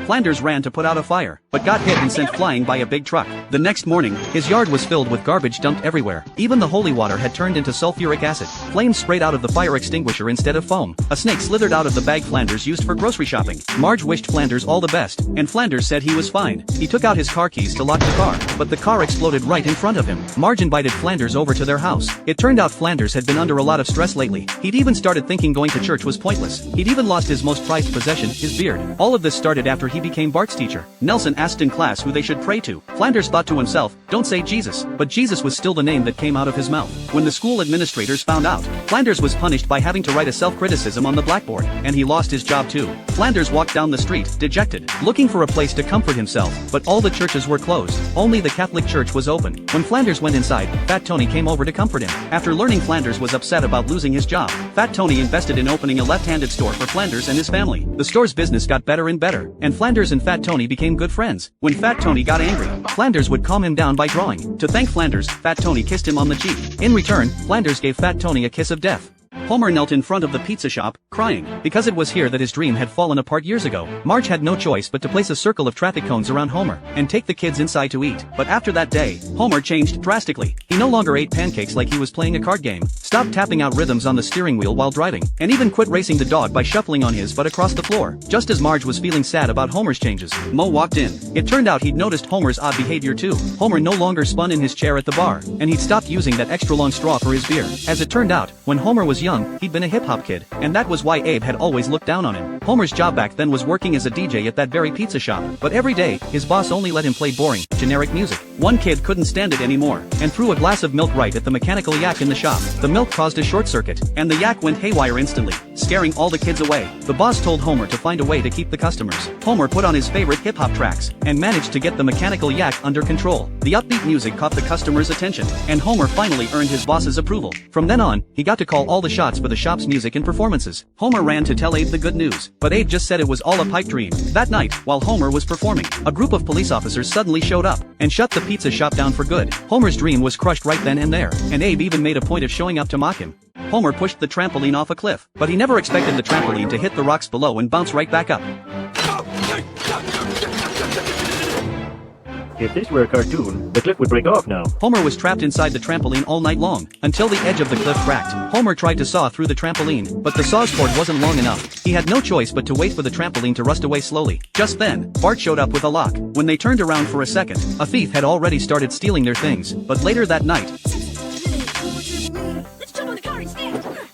Flanders ran to put out a fire, but got hit and sent flying by a big truck. The next morning, his yard was filled with garbage dumped everywhere. Even the holy water had turned into sulfuric acid. Flames sprayed out of the fire extinguisher instead of foam. A snake slithered out of the bag Flanders used for grocery shopping. Marge wished Flanders all the best, and Flanders said he was fine. He took out his car keys to lock the car, but the car exploded right in front of him. Marge invited Flanders over to their house. It turned out Flanders had been under a lot of stress lately. He'd even started thinking going to church was pointless. He'd even lost his most prized possession, his beard. All of this started after he became Bart's teacher. Nelson asked in class who they should pray to. Flanders thought to himself, don't say Jesus, but Jesus was still the name that came out of his mouth. When the school administrators found out, Flanders was punished by having to write a self-criticism on the blackboard, and he lost his job too. Flanders walked down the street, dejected, looking for a place to comfort himself, but all the churches were closed. Only the Catholic Church was open. When Flanders went inside, Fat Tony came over to comfort him. After learning Flanders was upset about losing his job, Fat Tony invested in opening a left-handed store for Flanders and his family. The store's business got better and better, and Flanders and Fat Tony became good friends. When Fat Tony got angry, Flanders would calm him down by drawing. To thank Flanders, Fat Tony kissed him on the cheek. In return, Flanders gave Fat Tony a kiss of death. Homer knelt in front of the pizza shop, crying, because it was here that his dream had fallen apart years ago. Marge had no choice but to place a circle of traffic cones around Homer, and take the kids inside to eat. But after that day, Homer changed drastically. He no longer ate pancakes like he was playing a card game, stopped tapping out rhythms on the steering wheel while driving, and even quit racing the dog by shuffling on his butt across the floor. Just as Marge was feeling sad about Homer's changes, Moe walked in. It turned out he'd noticed Homer's odd behavior too. Homer no longer spun in his chair at the bar, and he'd stopped using that extra long straw for his beer. As it turned out, when Homer was young, he'd been a hip-hop kid, and that was why Abe had always looked down on him. Homer's job back then was working as a DJ at that very pizza shop, but every day, his boss only let him play boring, generic music. One kid couldn't stand it anymore, and threw a glass of milk right at the mechanical yak in the shop. The milk caused a short circuit, and the yak went haywire instantly, scaring all the kids away. The boss told Homer to find a way to keep the customers. Homer put on his favorite hip-hop tracks, and managed to get the mechanical yak under control. The upbeat music caught the customers' attention, and Homer finally earned his boss's approval. From then on, he got to call all the shots for the shop's music and performances. Homer ran to tell Abe the good news, but Abe just said it was all a pipe dream. That night, while Homer was performing, a group of police officers suddenly showed up, and shut the pizza shop down for good. Homer's dream was crushed right then and there, and Abe even made a point of showing up to mock him. Homer pushed the trampoline off a cliff, but he never expected the trampoline to hit the rocks below and bounce right back up. If this were a cartoon, the cliff would break off now. Homer was trapped inside the trampoline all night long, until the edge of the cliff cracked. Homer tried to saw through the trampoline, but the saw's cord wasn't long enough. He had no choice but to wait for the trampoline to rust away slowly. Just then, Bart showed up with a lock. When they turned around for a second, a thief had already started stealing their things, but later that night,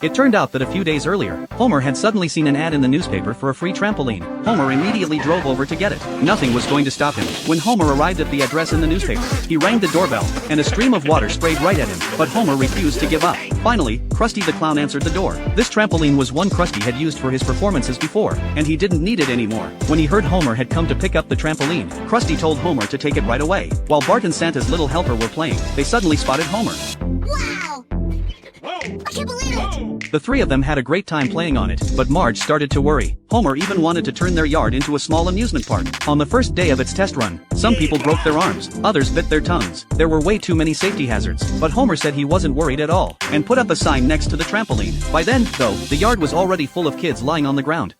it turned out that a few days earlier, Homer had suddenly seen an ad in the newspaper for a free trampoline. Homer immediately drove over to get it. Nothing was going to stop him. When Homer arrived at the address in the newspaper, he rang the doorbell, and a stream of water sprayed right at him, but Homer refused to give up. Finally, Krusty the Clown answered the door. This trampoline was one Krusty had used for his performances before, and he didn't need it anymore. When he heard Homer had come to pick up the trampoline, Krusty told Homer to take it right away. While Bart and Santa's little helper were playing, they suddenly spotted Homer. Wow! I can't believe it! The three of them had a great time playing on it, but Marge started to worry. Homer even wanted to turn their yard into a small amusement park. On the first day of its test run, some people broke their arms, others bit their tongues. There were way too many safety hazards, but Homer said he wasn't worried at all, and put up a sign next to the trampoline. By then, though, the yard was already full of kids lying on the ground.